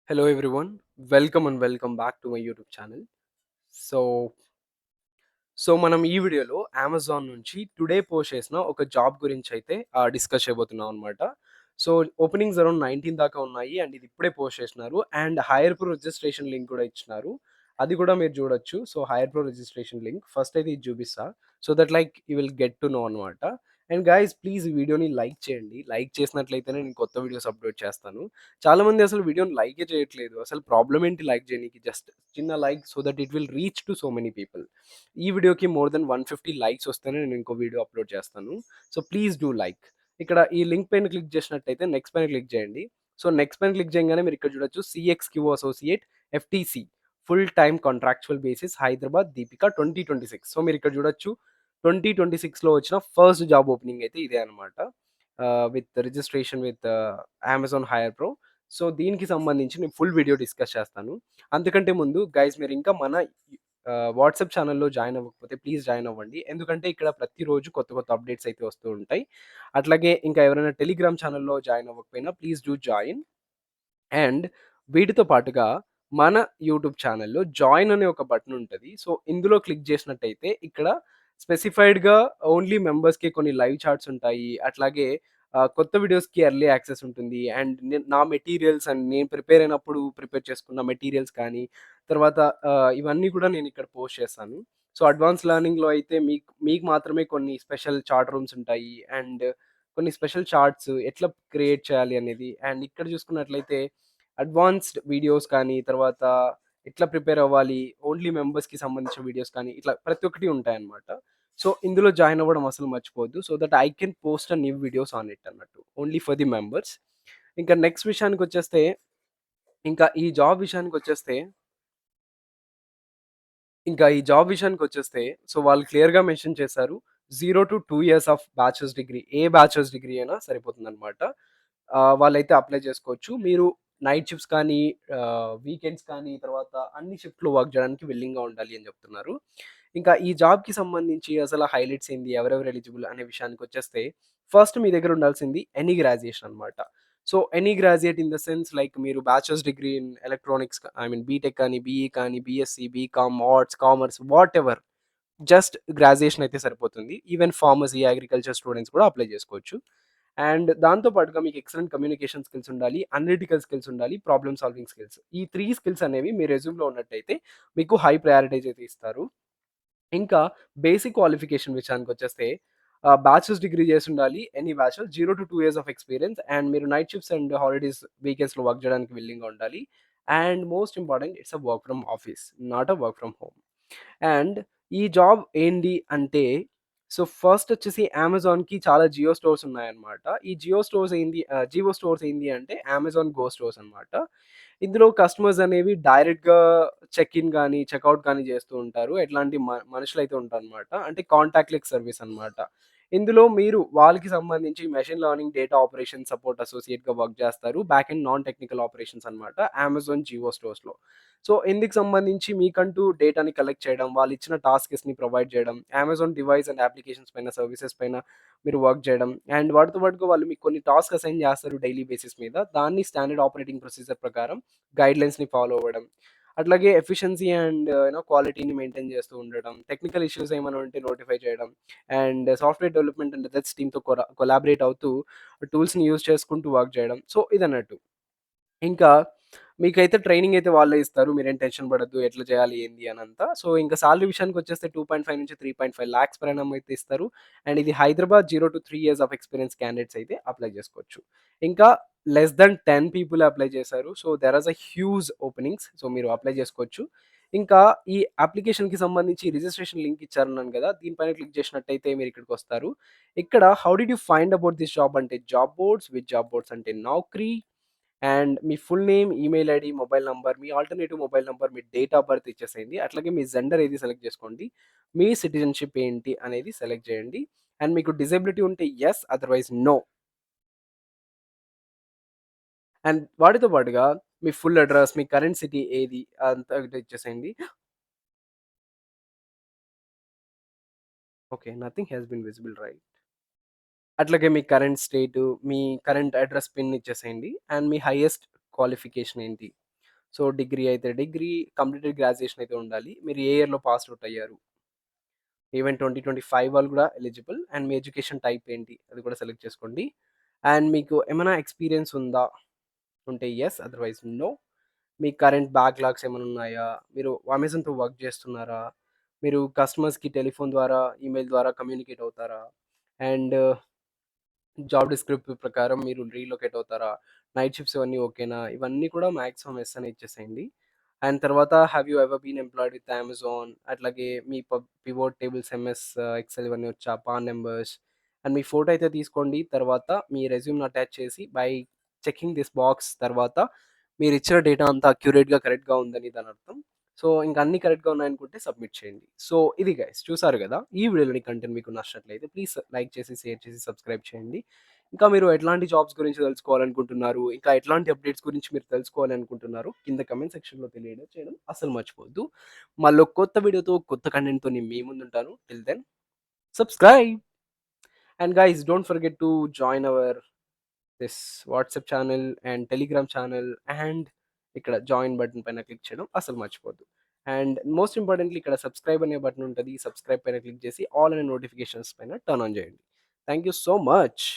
Hello everyone, welcome and welcome back to my YouTube channel. So, మనం ఈ వీడియోలో Amazon నుంచి టుడే పోస్ట్ చేసిన ఒక జాబ్ గురించి అయితే డిస్కస్ చేయబోతున్నాం అనమాట. సో, ఓపెనింగ్స్ అరౌండ్ 19 దాకా ఉన్నాయి అండ్ ఇది ఇప్పుడే పోస్ట్ చేసినారు and Hire Pro registration link కూడా ఇచ్చినారు. అది కూడా మీరు చూడొచ్చు. So, Hire Pro registration link first అయితే ఇది చూపిస్తా. So that like you will get to know అనమాట. అండ్ గైస్ ప్లీజ్ ఈ వీడియోని లైక్ చేయండి. లైక్ చేసినట్లయితేనే నేను కొత్త వీడియోస్ అప్‌లోడ్ చేస్తాను. చాలామంది అసలు వీడియోని లైకే చేయట్లేదు. అసలు ప్రాబ్లమ్ ఏంటి లైక్ చేయనీకి? జస్ట్ చిన్న like so that it will reach to so many people. ఈ వీడియోకి మోర్ దెన్ 150 లైక్స్ వస్తేనే నేను ఇంకో వీడియో అప్‌లోడ్ చేస్తాను. So please do like. ఇక్కడ ఈ లింక్ పైన క్లిక్ చేసినట్టయితే నెక్స్ట్ పైన క్లిక్ చేయండి. సో నెక్స్ట్ పైన క్లిక్ చేయంగానే మీరు ఇక్కడ చూడొచ్చు CXQ associate FTC full time contractual basis Hyderabad Deepika 2026. So మీరు ఇక్కడ చూడొచ్చు 2026లో వచ్చిన ఫస్ట్ జాబ్ ఓపెనింగ్ అయితే ఇదే అనమాట. With registration with Amazon Hire Pro. So దీనికి సంబంధించి నేను ఫుల్ వీడియో డిస్కస్ చేస్తాను. అంతకంటే ముందు గైస్ మీరు ఇంకా మన వాట్సాప్ ఛానల్‌లో జాయిన్ అవ్వకపోతే ప్లీజ్ జాయిన్ అవ్వండి. ఎందుకంటే ఇక్కడ ప్రతిరోజు కొత్త కొత్త అప్డేట్స్ అయితే వస్తూ ఉంటాయి. అట్లాగే ఇంకా ఎవరైనా టెలిగ్రామ్ ఛానల్‌లో జాయిన్ అవ్వకపోయినా ప్లీజ్ డూ జాయిన్. అండ్ వీటితో పాటుగా మన యూట్యూబ్ ఛానల్‌లో జాయిన్ అనే ఒక బటన్ ఉంటది. సో, ఇందులో క్లిక్ చేసినట్టయితే ఇక్కడ స్పెసిఫైడ్‌గా ఓన్లీ మెంబర్స్‌కి కొన్ని లైవ్ చాట్స్ ఉంటాయి. అట్లాగే కొత్త వీడియోస్‌కి ఎర్లీ యాక్సెస్ ఉంటుంది. అండ్ నా మెటీరియల్స్ అండ్ నేను ప్రిపేర్ అయినప్పుడు ప్రిపేర్ చేసుకున్న మెటీరియల్స్ కానీ, తర్వాత ఇవన్నీ కూడా నేను ఇక్కడ పోస్ట్ చేస్తాను. సో, అడ్వాన్స్ లెర్నింగ్‌లో అయితే మీకు మీకు మాత్రమే కొన్ని స్పెషల్ చాట్ రూమ్స్ ఉంటాయి. అండ్ కొన్ని స్పెషల్ చార్ట్స్ ఎట్లా క్రియేట్ చేయాలి అనేది. అండ్ ఇక్కడ చూసుకున్నట్లయితే అడ్వాన్స్‌డ్ వీడియోస్ కానీ, తర్వాత ఎట్లా ప్రిపేర్ అవ్వాలి, ఓన్లీ మెంబర్స్‌కి సంబంధించిన వీడియోస్ కానీ, ఇట్లా ప్రతి ఒక్కటి ఉంటాయన్నమాట. సో, ఇందులో జాయిన్ అవ్వడం అసలు మర్చిపోవద్దు. So that I can post new videos on it అన్నట్టు. Only for the members. ఇంకా నెక్స్ట్ విషయానికొచ్చేస్తే, ఇంకా ఈ జాబ్ విషయానికొచ్చేస్తే ఈ జాబ్ విషయానికొచ్చేస్తే, సో వాళ్ళు క్లియర్‌గా మెన్షన్ చేశారు. 0-2 years of bachelors degree. A bachelors degree అయినా సరిపోతుందన్నమాట. వాళ్ళైతే అప్లై చేసుకోవచ్చు. మీరు నైట్ షిఫ్ట్స్ కానీ, వీకెండ్స్ కానీ, తర్వాత అన్ని షిఫ్ట్‌లు వర్క్ చేయడానికి విల్లింగ్‌గా ఉండాలి అని చెప్తున్నారు. ఇంకా ఈ జాబ్‌కి సంబంధించి అసలు హైలైట్స్ ఏంది? ఎవరెవరు ఎలిజిబుల్ అనే విషయానికొచ్చేస్తే, ఫస్ట్ మీ దగ్గర ఉండాల్సింది ఎనీ గ్రాడ్యుయేషన్ అన్నమాట. So, any graduate in the sense like మీరు bachelor's degree in electronics I mean BTech కానీ, బీఈ కానీ, BSc, BCom, arts, commerce whatever just graduation అయితే సరిపోతుంది. ఈవెన్ ఫార్మసీ, అగ్రికల్చర్ స్టూడెంట్స్ కూడా అప్లై చేసుకోవచ్చు. అండ్ దాంతో పాటుగా మీకు ఎక్సలెంట్ కమ్యూనికేషన్ స్కిల్స్ ఉండాలి, అనలిటికల్ స్కిల్స్ ఉండాలి, ప్రాబ్లమ్ సాల్వింగ్ స్కిల్స్. ఈ 3 స్కిల్స్ అనేవి మీ రెజ్యూమ్‌లో ఉన్నట్టయితే మీకు హై ప్రయారిటైజ్ అయితే ఇస్తారు. ఇంకా బేసిక్ క్వాలిఫికేషన్ విషయానికొచ్చేస్తే బ్యాచిలర్స్ డిగ్రీ చేసుండాలి. Any bachelor 0-2 years of experience and మీరు నైట్ షిఫ్ట్స్ అండ్ హాలిడేస్, వీకెండ్స్‌లో వర్క్ చేయడానికి విల్లింగ్‌గా ఉండాలి. And most important it's a work from office. Not a work from home. And ఈ జాబ్ ఏంటి అంటే, సో ఫస్ట్ వచ్చేసి అమెజాన్‌కి చాలా జియో స్టోర్స్ ఉన్నాయన్నమాట. ఈ జియో స్టోర్స్ ఏంది అంటే అమెజాన్ గో స్టోర్స్ అన్నమాట. ఇందులో కస్టమర్స్ అనేవి డైరెక్ట్‌గా చెక్ ఇన్ గాని, చెకౌట్ గాని చేస్తూ ఉంటారు. ఎట్లాంటి మనుషులైతే ఉంటారన్నమాట. అంటే కాంటాక్ట్‌లెస్ సర్వీస్ అన్నమాట. ఇందులో మీరు వాళ్ళకి సంబంధించి machine learning, data operation support అసోసియేట్‌గా వర్క్ చేస్తారు. Back end non technical operations అన్నమాట అమెజాన్ జియో స్టోర్స్‌లో. సో, ఇందుకు సంబంధించి మీకంటూ డేటాని కలెక్ట్ చేయడం, వాళ్ళిచ్చిన టాస్క్స్‌ని ప్రొవైడ్ చేయడం, అమెజాన్ డివైస్ అండ్ అప్లికేషన్స్ పైన, సర్వీసెస్ పైన మీరు వర్క్ చేయడం అండ్ వాటితో పాటుగా వాళ్ళు మీకు కొన్ని టాస్క్ అసైన్ చేస్తారు డైలీ బేసిస్ మీద. దాన్ని స్టాండర్డ్ ఆపరేటింగ్ ప్రొసీజర్ ప్రకారం గైడ్‌లైన్స్‌ని ఫాలో అవ్వడం. అట్లాగే ఎఫిషియన్సీ అండ్ క్వాలిటీని మెయింటైన్ చేస్తూ ఉండడం. టెక్నికల్ ఇష్యూస్ ఏమైనా ఉంటే నోటిఫై చేయడం. And software development and others టీమ్‌తో కొలాబరేట్ అవుతూ టూల్స్‌ని యూజ్ చేసుకుంటూ వర్క్ చేయడం. సో, ఇదన్నట్టు. ఇంకా మీకైతే ట్రైనింగ్ అయితే వాళ్ళే ఇస్తారు. మీరేం టెన్షన్ పడొద్దు. ఎట్లా చేయాలి ఏంది అనంతా. సో, ఇంకా సాలరీ విషయానికొచ్చేస్తే 2.5-3.5 లాక్స్ పర్ యానమ్ అయితే ఇస్తారు. అండ్ ఇది Hyderabad 0-3 years of experience candidates అయితే అప్లై చేసుకోవచ్చు. ఇంకా లెస్ థాన్ 10 పీపుల్ అప్లై చేశారు. So, there are huge openings. So, మీరు అప్లై చేసుకోవచ్చు. ఇంకా ఈ అప్లికేషన్‌కి సంబంధించి రిజిస్ట్రేషన్ లింక్ ఇచ్చారన్నాను గదా! దీనిపైన క్లిక్ చేసినట్టయితే మీరిక్కడికొస్తారు. ఇక్కడ how did you find about this job అంటే job boards, with job boards అంటే నౌకరీ అండ్ మీ full name, email ID, mobile number, మీ ఆల్టర్‌నేటివ్ మొబైల్ నంబర్, మీ డేట్ ఆఫ్ బర్త్ ఇచ్చేసేయండి. అట్లాగే మీ జెండర్ ఏది సెలెక్ట్ చేసుకోండి. మీ సిటిజన్‌షిప్ ఏంటి అనేది సెలెక్ట్ చేయండి. అండ్ మీకు డిజబిలిటీ ఉంటే యెస్, అదర్‌వైజ్ నో. అండ్ వాటితో పాటుగా మీ ఫుల్ అడ్రెస్, మీ కరెంట్ సిటీ ఏది అంతా ఇచ్చేసేయండి. Okay. Nothing has been visible right. అట్లాగే మీ కరెంట్ స్టేటు, మీ కరెంట్ అడ్రెస్ పిన్ ఇచ్చేసేయండి. అండ్ మీ హైయెస్ట్ క్వాలిఫికేషన్ ఏంటి? సో, డిగ్రీ అయితే డిగ్రీ, కంప్లీటెడ్ గ్రాడ్యుయేషన్ అయితే ఉండాలి. మీరు ఏ ఇయర్‌లో పాస్ ఔట్ అయ్యారు? ఈవెన్ 2025 వాళ్ళు గూడా eligible. And me education type ఏంటి? అది కూడా సెలెక్ట్ చేసుకోండి. అండ్ మీకు ఏమైనా ఎక్స్‌పీరియన్స్ ఉందా? ఉంటే యెస్. Otherwise no. మీ కరెంట్ బ్యాక్‌లాగ్స్ ఏమైనా ఉన్నాయా? మీరు అమెజాన్‌తో వర్క్ చేస్తున్నారా? మీరు కస్టమర్స్‌కి టెలిఫోన్ ద్వారా, ఈమెయిల్ ద్వారా కమ్యూనికేట్ అవుతారా? అండ్ జాబ్ డిస్క్రిప్టివ్ ప్రకారం మీరు రీలొకేట్ అవుతారా? నైట్ షిఫ్ట్స్ ఇవన్నీ ఓకేనా? ఇవన్నీ కూడా మాక్సిమం యెస్ అని ఇచ్చేసేయండి. అండ్ తర్వాత have you ever been employed with Amazon? అట్లాగే మీ పివోట్ టేబుల్స్, ఎంఎస్ ఎక్సెల్ ఇవన్నీ వచ్చా? పాన్ నంబర్స్ అండ్ మీ ఫోటో అయితే తీసుకోండి. తర్వాత మీ రెజ్యూమ్‌ని అటాచ్ చేసి బై చెకింగ్ థిస్ బాక్స్ తర్వాత మీరిచ్చిన డేటా అంతా అక్యురేట్‌గా, కరెక్ట్‌గా ఉందని దానర్థం. సో, ఇంక అన్నీ కరెక్ట్‌గా ఉన్నాయనుకుంటే సబ్మిట్ చేయండి. సో, ఇది గైస్ చూసారు గదా! ఈ వీడియోలోని కంటెంట్ మీకు నచ్చినట్లయితే ప్లీజ్ లైక్ చేసి, షేర్ చేసి, సబ్స్క్రైబ్ చేయండి. ఇంకా మీరు ఎట్లాంటి జాబ్స్ గురించి తెలుసుకోవాలనుకుంటున్నారు? ఇంకా ఎట్లాంటి అప్డేట్స్ గురించి మీరు తెలుసుకోవాలనుకుంటున్నారు? కింద కామెంట్ సెక్షన్‌లో తెలియడం అస్సలు మర్చిపోవద్దు. మళ్ళో కొత్త వీడియోతో, కొత్త కంటెంట్‌తో నేను మీ ముందుంటాను. Till then subscribe. And guys don't forget to join our this WhatsApp channel and Telegram channel and ఇక్కడ జాయిన్ బటన్ పైన క్లిక్ చేయడం అస్సలు మర్చిపోవద్దు. అండ్ మోస్ట్ ఇంపార్టెంట్‌లీ ఇక్కడ సబ్స్క్రైబ్ అనే బటన్ ఉంటది. సబ్స్క్రైబ్ పైన క్లిక్ చేసి ఆల్ అనే నోటిఫికేషన్స్ పైన టర్న్ ఆన్ చేయండి. Thank you so much.